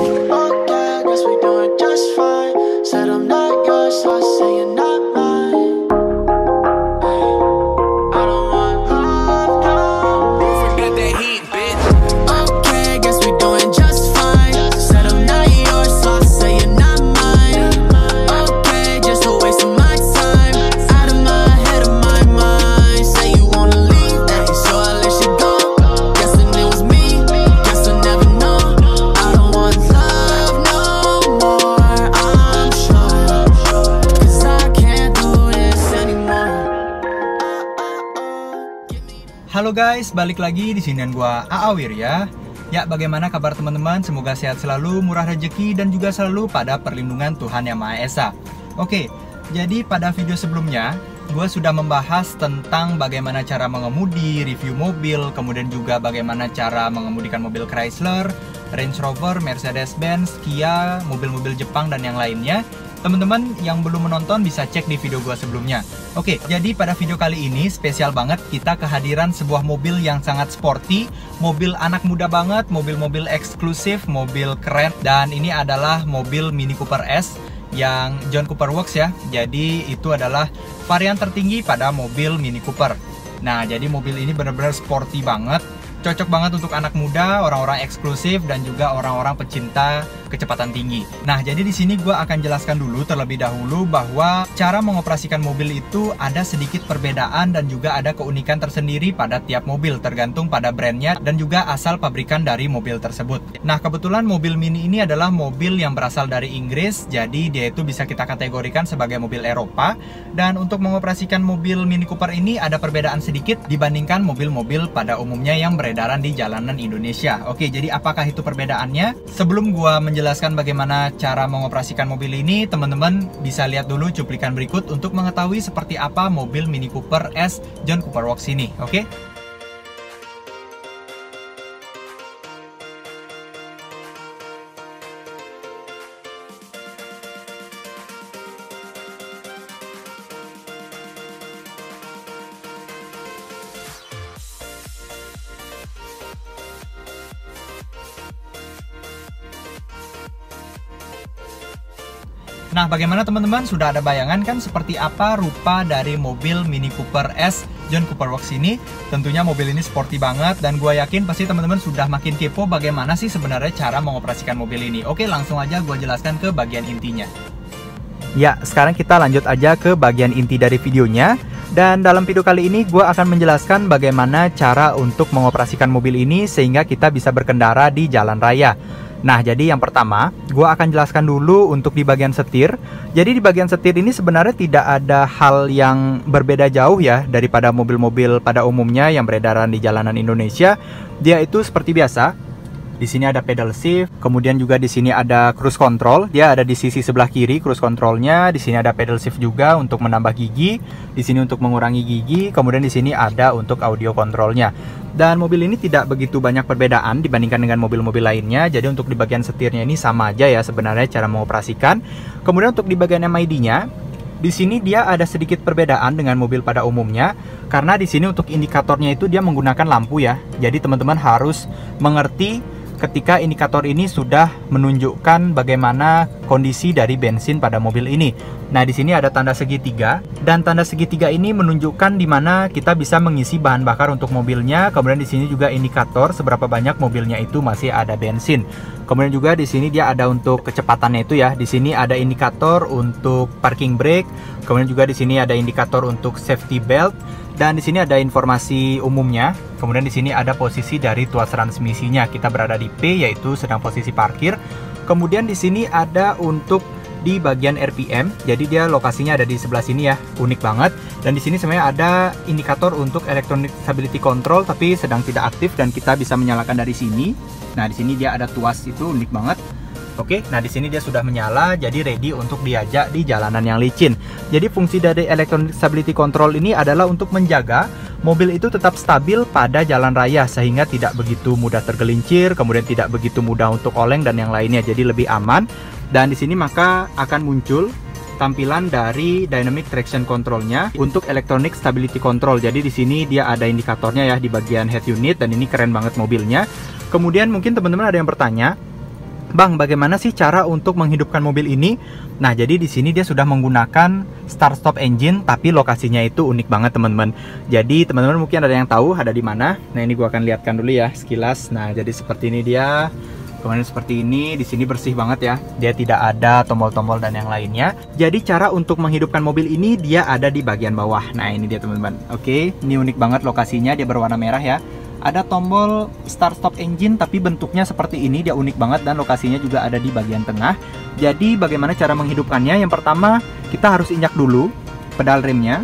Okay, guess we doing just fine. Said I'm not yours, so I say you're not mine. I don't want love, no. Forget that heat, bitch. Okay, guess we doing just fine. Said I'm not yours, so I say you're not mine. Okay, just a waste of my time. Out of my head, of my mind. Say you wanna leave, so I let you go. Guessing it was me, guess I never know. I don't want love no more, I'm sure. Cause I can't do this anymore. Halo guys, balik lagi di sini dan gua Aawir ya. Ya, bagaimana kabar teman-teman? Semoga sehat selalu, murah rezeki dan juga selalu pada perlindungan Tuhan Yang Maha Esa. Oke, jadi pada video sebelumnya gue sudah membahas tentang bagaimana cara mengemudi, review mobil, kemudian juga bagaimana cara mengemudikan mobil Chrysler, Range Rover, Mercedes-Benz, Kia, mobil-mobil Jepang dan yang lainnya. Teman-teman yang belum menonton bisa cek di video gue sebelumnya. Oke, jadi pada video kali ini spesial banget kita kehadiran sebuah mobil yang sangat sporty, mobil anak muda banget, mobil-mobil eksklusif, mobil keren, dan ini adalah mobil Mini Cooper S yang John Cooper Works ya. Jadi itu adalah varian tertinggi pada mobil Mini Cooper. Nah, jadi mobil ini benar-benar sporty banget, cocok banget untuk anak muda, orang-orang eksklusif, dan juga orang-orang pecinta kecepatan tinggi. Nah, jadi di sini gue akan jelaskan dulu terlebih dahulu bahwa cara mengoperasikan mobil itu ada sedikit perbedaan dan juga ada keunikan tersendiri pada tiap mobil, tergantung pada brandnya dan juga asal pabrikan dari mobil tersebut. Nah, kebetulan mobil Mini ini adalah mobil yang berasal dari Inggris, jadi dia itu bisa kita kategorikan sebagai mobil Eropa. Dan untuk mengoperasikan mobil Mini Cooper ini ada perbedaan sedikit dibandingkan mobil-mobil pada umumnya yang beredaran di jalanan Indonesia. Oke, jadi apakah itu perbedaannya? Sebelum gua menjelaskan bagaimana cara mengoperasikan mobil ini, teman-teman bisa lihat dulu cuplikan berikut untuk mengetahui seperti apa mobil Mini Cooper S John Cooper Works ini. Oke? Nah, bagaimana teman-teman? Sudah ada bayangan kan seperti apa rupa dari mobil Mini Cooper S John Cooper Works ini? Tentunya mobil ini sporty banget dan gue yakin pasti teman-teman sudah makin kepo bagaimana sih sebenarnya cara mengoperasikan mobil ini. Oke, langsung aja gue jelaskan ke bagian intinya. Ya, sekarang kita lanjut aja ke bagian inti dari videonya. Dan dalam video kali ini gue akan menjelaskan bagaimana cara untuk mengoperasikan mobil ini sehingga kita bisa berkendara di jalan raya. Nah, jadi yang pertama, gue akan jelaskan dulu untuk di bagian setir. Jadi di bagian setir ini sebenarnya tidak ada hal yang berbeda jauh ya daripada mobil-mobil pada umumnya yang beredaran di jalanan Indonesia. Dia itu seperti biasa. Di sini ada pedal shift, kemudian juga di sini ada cruise control. Dia ada di sisi sebelah kiri cruise controlnya. Di sini ada pedal shift juga untuk menambah gigi. Di sini untuk mengurangi gigi. Kemudian di sini ada untuk audio controlnya. Dan mobil ini tidak begitu banyak perbedaan dibandingkan dengan mobil-mobil lainnya. Jadi untuk di bagian setirnya ini sama aja ya sebenarnya cara mengoperasikan. Kemudian untuk di bagian MID-nya, di sini dia ada sedikit perbedaan dengan mobil pada umumnya. Karena di sini untuk indikatornya itu dia menggunakan lampu ya. Jadi teman-teman harus mengerti ketika indikator ini sudah menunjukkan bagaimana kondisi dari bensin pada mobil ini. Nah, di sini ada tanda segitiga dan tanda segitiga ini menunjukkan di mana kita bisa mengisi bahan bakar untuk mobilnya. Kemudian di sini juga indikator seberapa banyak mobilnya itu masih ada bensin. Kemudian juga di sini dia ada untuk kecepatannya itu ya. Di sini ada indikator untuk parking brake. Kemudian juga di sini ada indikator untuk safety belt. Dan di sini ada informasi umumnya. Kemudian di sini ada posisi dari tuas transmisinya. Kita berada di P, yaitu sedang posisi parkir. Kemudian di sini ada untuk di bagian RPM. Jadi dia lokasinya ada di sebelah sini ya. Unik banget. Dan di sini sebenarnya ada indikator untuk electronic stability control tapi sedang tidak aktif dan kita bisa menyalakan dari sini. Nah, di sini dia ada tuas itu unik banget. Oke, nah di sini dia sudah menyala, jadi ready untuk diajak di jalanan yang licin. Jadi fungsi dari electronic stability control ini adalah untuk menjaga mobil itu tetap stabil pada jalan raya sehingga tidak begitu mudah tergelincir, kemudian tidak begitu mudah untuk oleng dan yang lainnya. Jadi lebih aman. Dan di sini maka akan muncul tampilan dari dynamic traction controlnya untuk electronic stability control. Jadi di sini dia ada indikatornya ya di bagian head unit dan ini keren banget mobilnya. Kemudian mungkin teman-teman ada yang bertanya, Bang, bagaimana sih cara untuk menghidupkan mobil ini? Nah, jadi di sini dia sudah menggunakan start stop engine, tapi lokasinya itu unik banget teman-teman. Jadi teman-teman mungkin ada yang tahu ada di mana. Nah, ini gua akan lihatkan dulu ya sekilas. Nah, jadi seperti ini dia. Kemudian seperti ini, di sini bersih banget ya. Dia tidak ada tombol-tombol dan yang lainnya. Jadi cara untuk menghidupkan mobil ini dia ada di bagian bawah. Nah, ini dia teman-teman. Oke, ini unik banget lokasinya, dia berwarna merah ya. Ada tombol start stop engine tapi bentuknya seperti ini, dia unik banget dan lokasinya juga ada di bagian tengah. Jadi bagaimana cara menghidupkannya? Yang pertama kita harus injak dulu pedal remnya.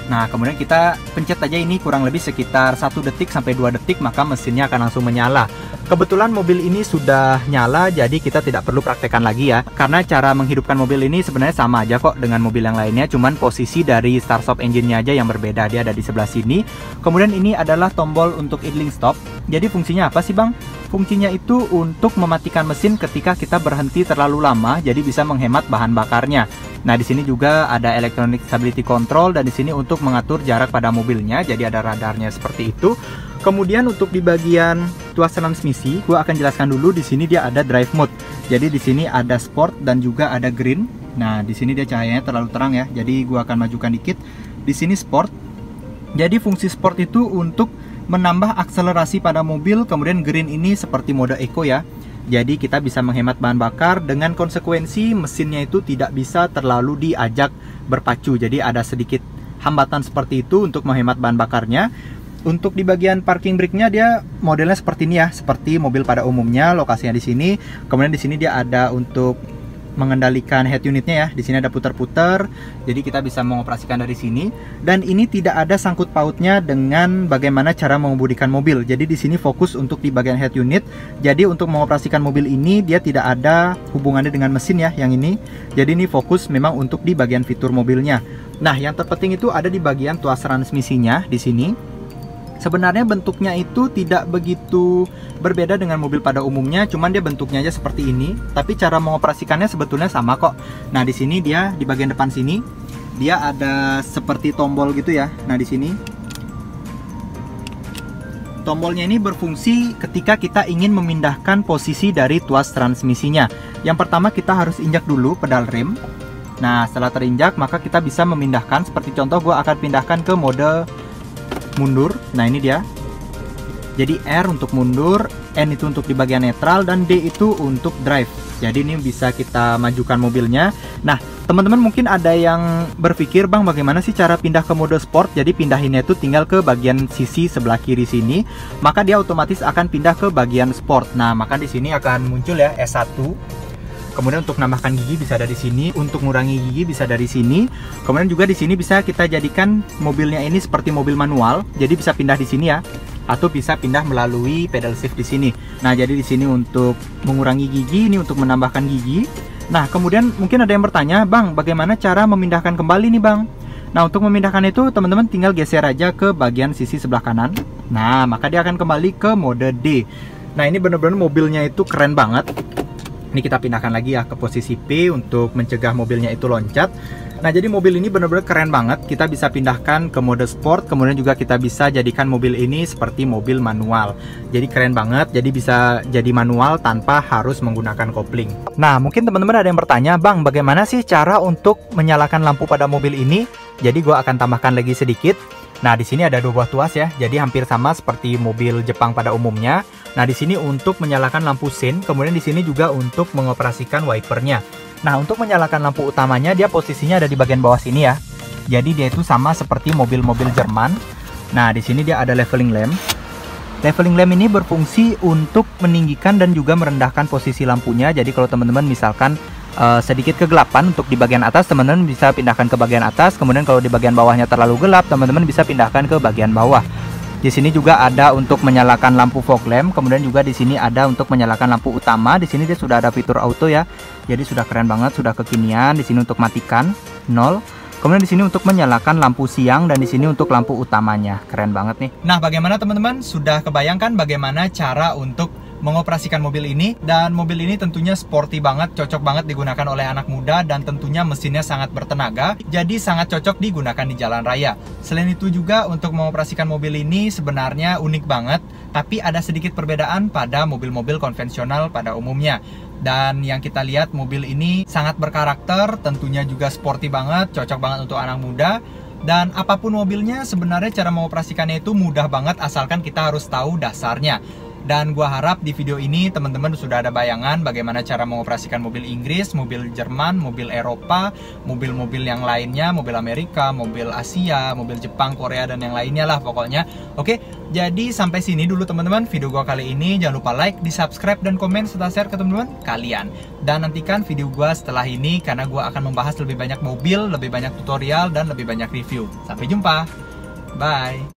Nah, kemudian kita pencet aja ini kurang lebih sekitar 1 detik sampai 2 detik, maka mesinnya akan langsung menyala. Kebetulan mobil ini sudah nyala, jadi kita tidak perlu praktekkan lagi ya. Karena cara menghidupkan mobil ini sebenarnya sama aja kok dengan mobil yang lainnya, cuman posisi dari start stop engine-nya aja yang berbeda. Dia ada di sebelah sini. Kemudian ini adalah tombol untuk idling stop. Jadi fungsinya apa sih Bang? Fungsinya itu untuk mematikan mesin ketika kita berhenti terlalu lama, jadi bisa menghemat bahan bakarnya. Nah, di sini juga ada electronic stability control dan di sini untuk mengatur jarak pada mobilnya, jadi ada radarnya seperti itu. Kemudian untuk di bagian tuas transmisi, gua akan jelaskan dulu. Di sini dia ada drive mode. Jadi di sini ada sport dan juga ada green. Nah, di sini dia cahayanya terlalu terang ya. Jadi gua akan majukan dikit. Di sini sport. Jadi fungsi sport itu untuk menambah akselerasi pada mobil. Kemudian green ini seperti mode eco ya. Jadi kita bisa menghemat bahan bakar dengan konsekuensi mesinnya itu tidak bisa terlalu diajak berpacu. Jadi ada sedikit hambatan seperti itu untuk menghemat bahan bakarnya. Untuk di bagian parking brake-nya dia modelnya seperti ini ya, seperti mobil pada umumnya. Lokasinya di sini. Kemudian di sini dia ada untuk mengendalikan head unitnya ya. Di sini ada putar-putar. Jadi kita bisa mengoperasikan dari sini. Dan ini tidak ada sangkut pautnya dengan bagaimana cara mengemudikan mobil. Jadi di sini fokus untuk di bagian head unit. Jadi untuk mengoperasikan mobil ini dia tidak ada hubungannya dengan mesin ya, yang ini. Jadi ini fokus memang untuk di bagian fitur mobilnya. Nah, yang terpenting itu ada di bagian tuas transmisinya di sini. Sebenarnya bentuknya itu tidak begitu berbeda dengan mobil pada umumnya, cuman dia bentuknya aja seperti ini. Tapi cara mengoperasikannya sebetulnya sama kok. Nah, di sini dia di bagian depan sini dia ada seperti tombol gitu ya. Nah, di sini tombolnya ini berfungsi ketika kita ingin memindahkan posisi dari tuas transmisinya. Yang pertama kita harus injak dulu pedal rem. Nah, setelah terinjak maka kita bisa memindahkan. Seperti contoh gue akan pindahkan ke mode mundur. Nah, ini dia. Jadi R untuk mundur, N itu untuk di bagian netral, dan D itu untuk drive. Jadi ini bisa kita majukan mobilnya. Nah, teman-teman mungkin ada yang berpikir, Bang, bagaimana sih cara pindah ke mode sport? Jadi pindahinnya itu tinggal ke bagian sisi sebelah kiri sini, maka dia otomatis akan pindah ke bagian sport. Nah, maka di sini akan muncul ya S1. Kemudian untuk nambahkan gigi bisa dari sini, untuk mengurangi gigi bisa dari sini. Kemudian juga di sini bisa kita jadikan mobilnya ini seperti mobil manual, jadi bisa pindah di sini ya, atau bisa pindah melalui pedal shift di sini. Nah, jadi di sini untuk mengurangi gigi, ini untuk menambahkan gigi. Nah, kemudian mungkin ada yang bertanya, Bang, bagaimana cara memindahkan kembali nih, Bang? Nah, untuk memindahkan itu teman-teman tinggal geser aja ke bagian sisi sebelah kanan. Nah, maka dia akan kembali ke mode D. Nah, ini benar-benar mobilnya itu keren banget. Ini kita pindahkan lagi ya ke posisi P untuk mencegah mobilnya itu loncat. Nah, jadi mobil ini benar-benar keren banget. Kita bisa pindahkan ke mode sport, kemudian juga kita bisa jadikan mobil ini seperti mobil manual. Jadi keren banget, jadi bisa jadi manual tanpa harus menggunakan kopling. Nah, mungkin teman-teman ada yang bertanya, Bang, bagaimana sih cara untuk menyalakan lampu pada mobil ini? Jadi gua akan tambahkan lagi sedikit. Nah, di sini ada 2 buah tuas ya, jadi hampir sama seperti mobil Jepang pada umumnya. Nah, di sini untuk menyalakan lampu sein, kemudian di sini juga untuk mengoperasikan wipernya. Nah, untuk menyalakan lampu utamanya dia posisinya ada di bagian bawah sini ya. Jadi dia itu sama seperti mobil-mobil Jerman. Nah, di sini dia ada leveling lamp. Leveling lamp ini berfungsi untuk meninggikan dan juga merendahkan posisi lampunya. Jadi kalau teman-teman misalkan sedikit kegelapan untuk di bagian atas, teman-teman bisa pindahkan ke bagian atas. Kemudian kalau di bagian bawahnya terlalu gelap, teman-teman bisa pindahkan ke bagian bawah. Di sini juga ada untuk menyalakan lampu fog lamp, kemudian juga di sini ada untuk menyalakan lampu utama. Di sini dia sudah ada fitur auto ya. Jadi sudah keren banget, sudah kekinian. Di sini untuk matikan 0. Kemudian di sini untuk menyalakan lampu siang dan di sini untuk lampu utamanya. Keren banget nih. Nah, bagaimana teman-teman? Sudah kebayangkan bagaimana cara untuk mengoperasikan mobil ini. Dan mobil ini tentunya sporty banget, cocok banget digunakan oleh anak muda, dan tentunya mesinnya sangat bertenaga, jadi sangat cocok digunakan di jalan raya. Selain itu juga untuk mengoperasikan mobil ini sebenarnya unik banget, tapi ada sedikit perbedaan pada mobil-mobil konvensional pada umumnya. Dan yang kita lihat, mobil ini sangat berkarakter, tentunya juga sporty banget, cocok banget untuk anak muda. Dan apapun mobilnya, sebenarnya cara mengoperasikannya itu mudah banget asalkan kita harus tahu dasarnya. Dan gua harap di video ini teman-teman sudah ada bayangan bagaimana cara mengoperasikan mobil Inggris, mobil Jerman, mobil Eropa, mobil-mobil yang lainnya, mobil Amerika, mobil Asia, mobil Jepang, Korea, dan yang lainnya lah pokoknya. Oke, jadi sampai sini dulu teman-teman video gua kali ini. Jangan lupa like, di subscribe, dan komen serta share ke teman-teman kalian. Dan nantikan video gua setelah ini karena gua akan membahas lebih banyak mobil, lebih banyak tutorial, dan lebih banyak review. Sampai jumpa, bye.